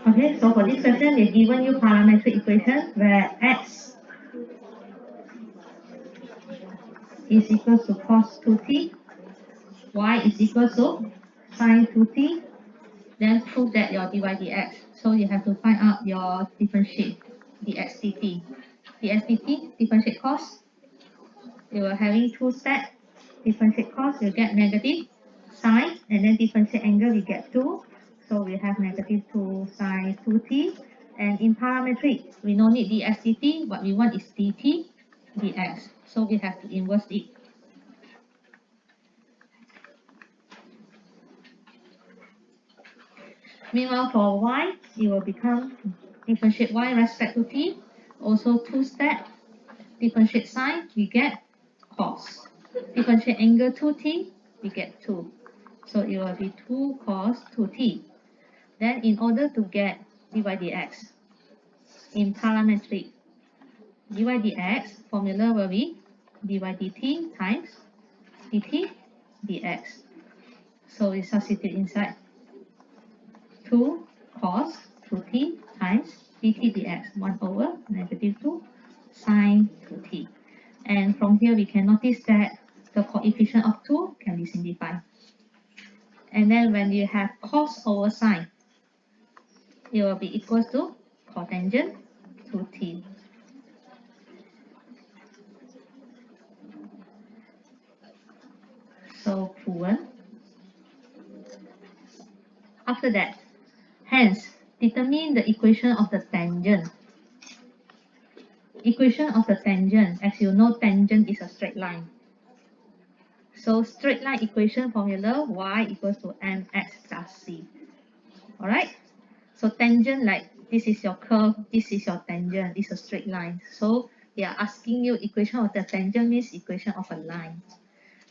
Okay, so for this question, they've given you parametric equation where x is equal to cos 2t, y is equal to sin 2t, then prove that your dy dx. So you have to find out your differentiate dx dt. dx dt, differentiate cos, you are having two steps. Differentiate cos, you get negative sine, and then differentiate angle, you get 2. So we have negative 2 sine 2t. And in parametric, we don't need dx dt. What we want is dt dx. So we have to inverse it. Meanwhile, for y, it will become differentiate y respect to t. Also two step. Differentiate sine, we get cos. Differentiate angle 2t, we get 2. So it will be 2 cos 2t. Then in order to get dy dx, in parametric, dy dx formula will be dy dt times dt dx. So we substitute inside 2 cos 2t times dt dx, 1 over negative 2 sine 2t. And from here we can notice that the coefficient of 2 can be simplified. And then when you have cos over sine, it will be equals to cotangent 2t. So proven. After that, hence, determine the equation of the tangent. Equation of the tangent, as you know, tangent is a straight line. So straight line equation formula, y equals to mx plus c. Alright? So tangent, like this is your curve, this is your tangent, it's a straight line. So they are asking you equation of the tangent means equation of a line.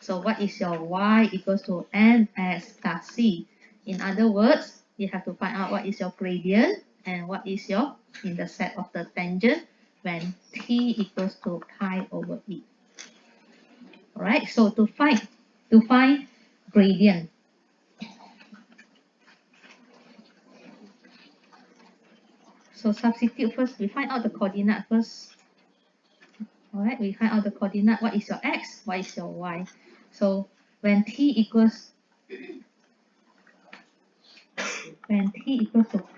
So what is your y equals to mx plus c? In other words, you have to find out what is your gradient and what is your intercept of the tangent when t equals to pi over e. Alright, so to find gradient, so substitute first, we find out the coordinate first. Alright, we find out the coordinate, what is your x, what is your y. So when t equals to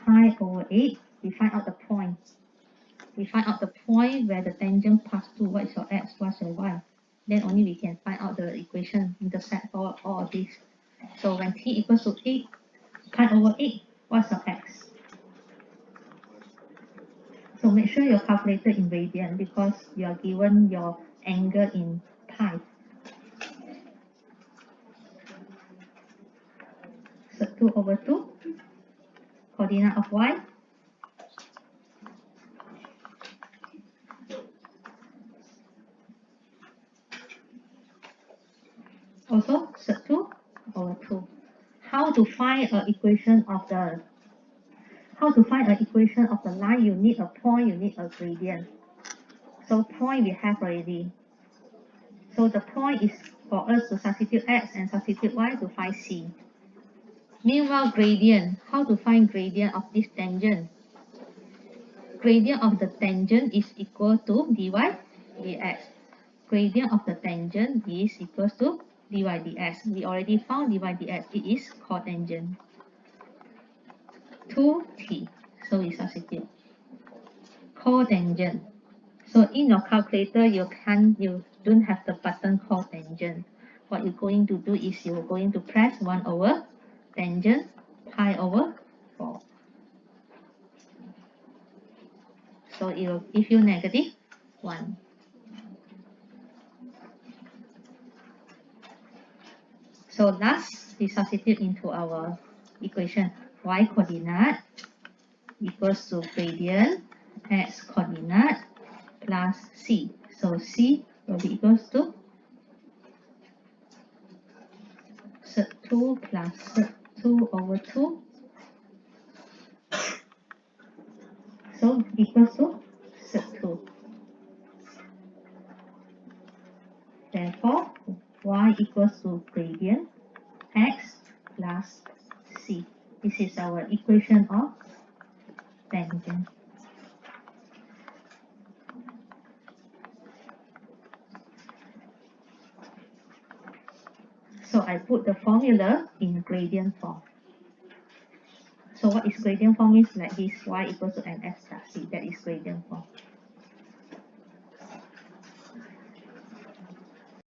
pi over 8, we find out the point. We find out the point where the tangent pass through, what is your x, what's your y. Then only we can find out the equation, intercept all of this. So when t equals to 8, pi over 8, what's your x? So make sure you're calculated in radian because you are given your angle in pi. So 2 over 2, coordinate of y. Also, sec 2 over 2. How to find an equation of the line? You need a point, you need a gradient. So point we have already. So the point is for us to substitute x and substitute y to find c. Meanwhile, gradient. How to find gradient of this tangent? Gradient of the tangent is equal to dy dx. Gradient of the tangent is equal to dy dx. We already found dy dx. It is cotangent 2t. So we substitute cotangent. So in your calculator, you don't have the button called tangent. What you're going to do is you're going to press 1 over tangent pi over 4. So it will give you negative 1. So last, we substitute into our equation. Y coordinate equals to gradient x coordinate plus c. So c will be equals to sec 2 plus sec 2 over 2. So equals to sec 2. Therefore, y equals to gradient x plus c. This is our equation of tangent. So I put the formula in gradient form. So what is gradient form is like this, y equals to mx plus c. That is gradient form.